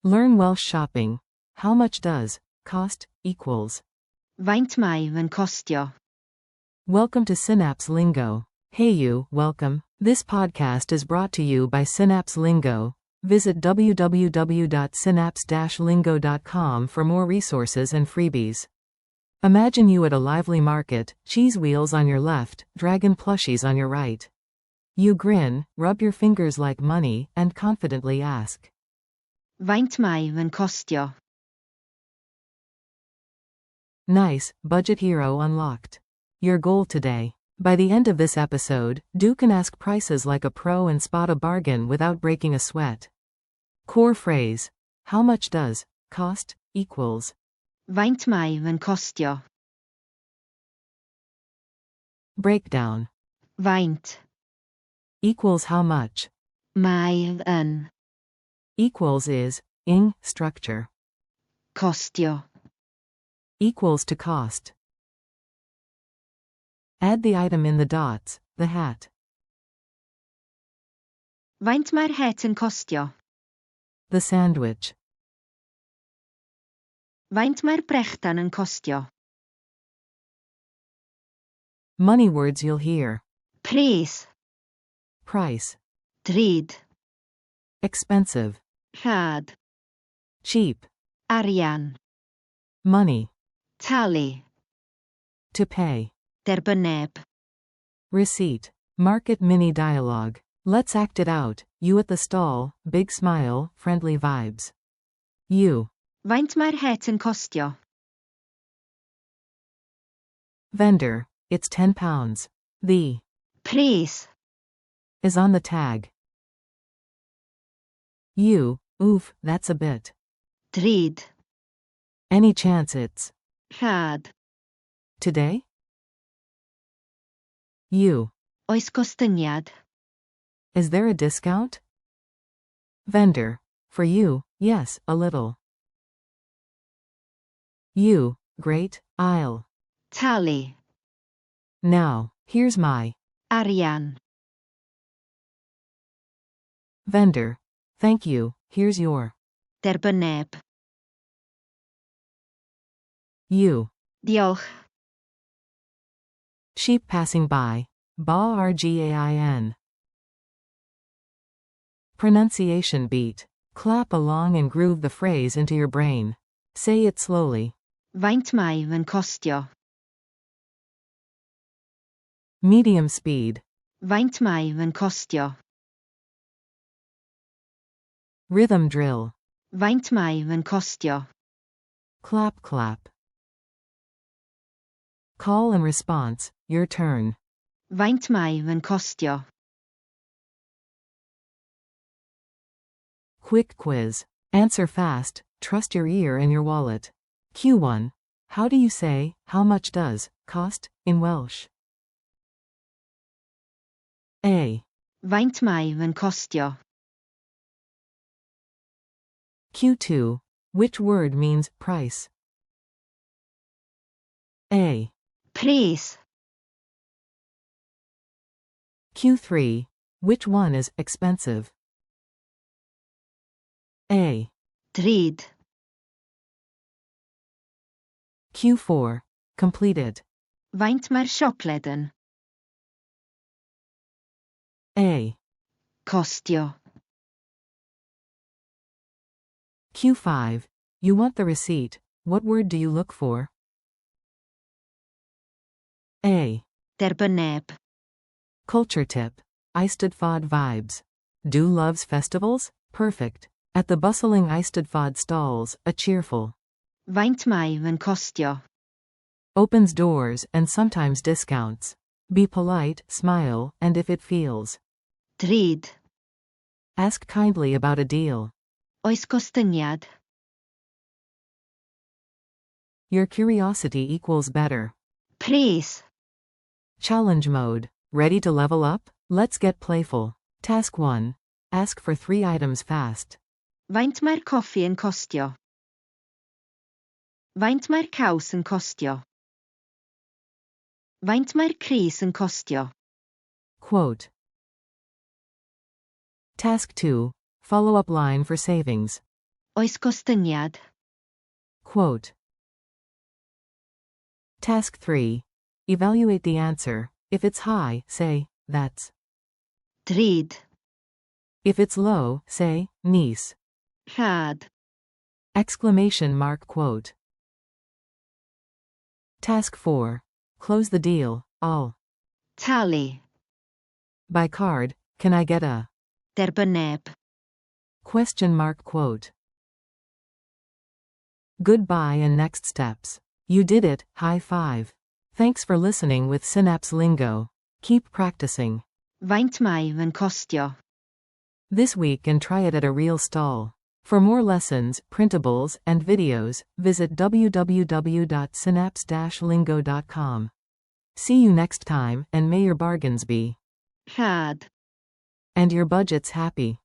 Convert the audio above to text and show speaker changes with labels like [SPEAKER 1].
[SPEAKER 1] Learn Welsh shopping. How much does cost equals?
[SPEAKER 2] Faint mae fe'n costio?
[SPEAKER 1] Welcome to Synapse Lingo. Hey you, welcome. This podcast is brought to you by Synapse Lingo. Visit www.synapse-lingo.com for more resources and freebies. Imagine you at a lively market, cheese wheels on your left, dragon plushies on your right. You grin, rub your fingers like money, and confidently ask.
[SPEAKER 2] Faint mae fe'n costio?
[SPEAKER 1] Nice, budget hero unlocked. Your goal today. By the end of this episode, Duke can ask prices like a pro and spot a bargain without breaking a sweat. Core phrase. How much does cost equals?
[SPEAKER 2] Faint mae fe'n costio?
[SPEAKER 1] Breakdown.
[SPEAKER 2] Faint
[SPEAKER 1] Equals how much.
[SPEAKER 2] mae yn
[SPEAKER 1] Equals is ing structure.
[SPEAKER 2] costio?
[SPEAKER 1] Equals to cost. Add the item in the dots, the hat.
[SPEAKER 2] Faint mae'r het yn costio?
[SPEAKER 1] The sandwich.
[SPEAKER 2] Faint mae'r brechdan yn costio?
[SPEAKER 1] Money words you'll hear.
[SPEAKER 2] Pris,
[SPEAKER 1] Price.
[SPEAKER 2] drud,
[SPEAKER 1] Expensive.
[SPEAKER 2] rhad,
[SPEAKER 1] Cheap.
[SPEAKER 2] arian,
[SPEAKER 1] Money.
[SPEAKER 2] talu,
[SPEAKER 1] To pay.
[SPEAKER 2] derbyneb.
[SPEAKER 1] Receipt. Market mini dialogue. Let's act it out. You at the stall, big smile, friendly vibes. You.
[SPEAKER 2] Faint mae'r het yn costio?
[SPEAKER 1] Vendor. It's £10. The
[SPEAKER 2] Pris,
[SPEAKER 1] is on the tag. You. Oof, that's a bit.
[SPEAKER 2] drud,
[SPEAKER 1] Any chance it's
[SPEAKER 2] rhad.
[SPEAKER 1] today? You.
[SPEAKER 2] Oes gostyngiad?
[SPEAKER 1] Is there a discount? Vendor. For you, yes, a little. You. Great, I'll.
[SPEAKER 2] Talu,
[SPEAKER 1] Now, here's my.
[SPEAKER 2] arian.
[SPEAKER 1] Vendor. Thank you, here's your.
[SPEAKER 2] Derbyneb.
[SPEAKER 1] You.
[SPEAKER 2] Diolch.
[SPEAKER 1] Sheep passing by. Bargain. Pronunciation beat. Clap along and groove the phrase into your brain. Say it slowly.
[SPEAKER 2] Faint mae fe'n costio?
[SPEAKER 1] Medium speed.
[SPEAKER 2] Faint mae fe'n costio?
[SPEAKER 1] Rhythm drill.
[SPEAKER 2] Faint mae fe'n costio?
[SPEAKER 1] Clap clap. Call and response. Your turn.
[SPEAKER 2] Faint mae fe'n costio?
[SPEAKER 1] Quick quiz. Answer fast. Trust your ear and your wallet. Q1. How do you say, how much does cost in Welsh? A.
[SPEAKER 2] Faint mae fe'n costio?
[SPEAKER 1] Q2. Which word means price? A.
[SPEAKER 2] Pris,
[SPEAKER 1] Q3. Which one is expensive? A.
[SPEAKER 2] drud,
[SPEAKER 1] Q4. Completed.
[SPEAKER 2] faint mae'r siocled yn?
[SPEAKER 1] A.
[SPEAKER 2] Costio.
[SPEAKER 1] Q5. You want the receipt. What word do you look for? A.
[SPEAKER 2] Derbyneb.
[SPEAKER 1] Culture tip. Eisteddfod vibes. Do loves festivals? Perfect. At the bustling Eisteddfod stalls, a cheerful.
[SPEAKER 2] Faint mae fe'n costio?
[SPEAKER 1] Opens doors and sometimes discounts. Be polite, smile, and if it feels.
[SPEAKER 2] Drud.
[SPEAKER 1] Ask kindly about a deal.
[SPEAKER 2] Oes gostyngiad?
[SPEAKER 1] Your curiosity equals better.
[SPEAKER 2] Pris,
[SPEAKER 1] Challenge mode. Ready to level up? Let's get playful. Task 1. Ask for 3 items fast.
[SPEAKER 2] faint mae'r coffi yn costio? Faint mae'r caws yn costio? Faint mae'r crys yn costio?
[SPEAKER 1] Quote. Task 2. Follow-up line for savings.
[SPEAKER 2] Oes gostyngiad?
[SPEAKER 1] Quote. Task 3. Evaluate the answer. If it's high, say, that's.
[SPEAKER 2] Drud.
[SPEAKER 1] If it's low, say, nice.
[SPEAKER 2] Rhad.
[SPEAKER 1] Exclamation mark quote. Task 4. Close the deal. All.
[SPEAKER 2] Talu.
[SPEAKER 1] By card, can I get a?
[SPEAKER 2] Derbyneb.
[SPEAKER 1] Question mark quote. Goodbye and next steps. You did it, high five. Thanks for listening with Synapse Lingo. Keep practicing.
[SPEAKER 2] Faint mae yn costio?
[SPEAKER 1] This week and try it at a real stall. For more lessons, printables, and videos, visit www.synapse-lingo.com. See you next time, and may your bargains be.
[SPEAKER 2] Rhad.
[SPEAKER 1] And your budgets happy.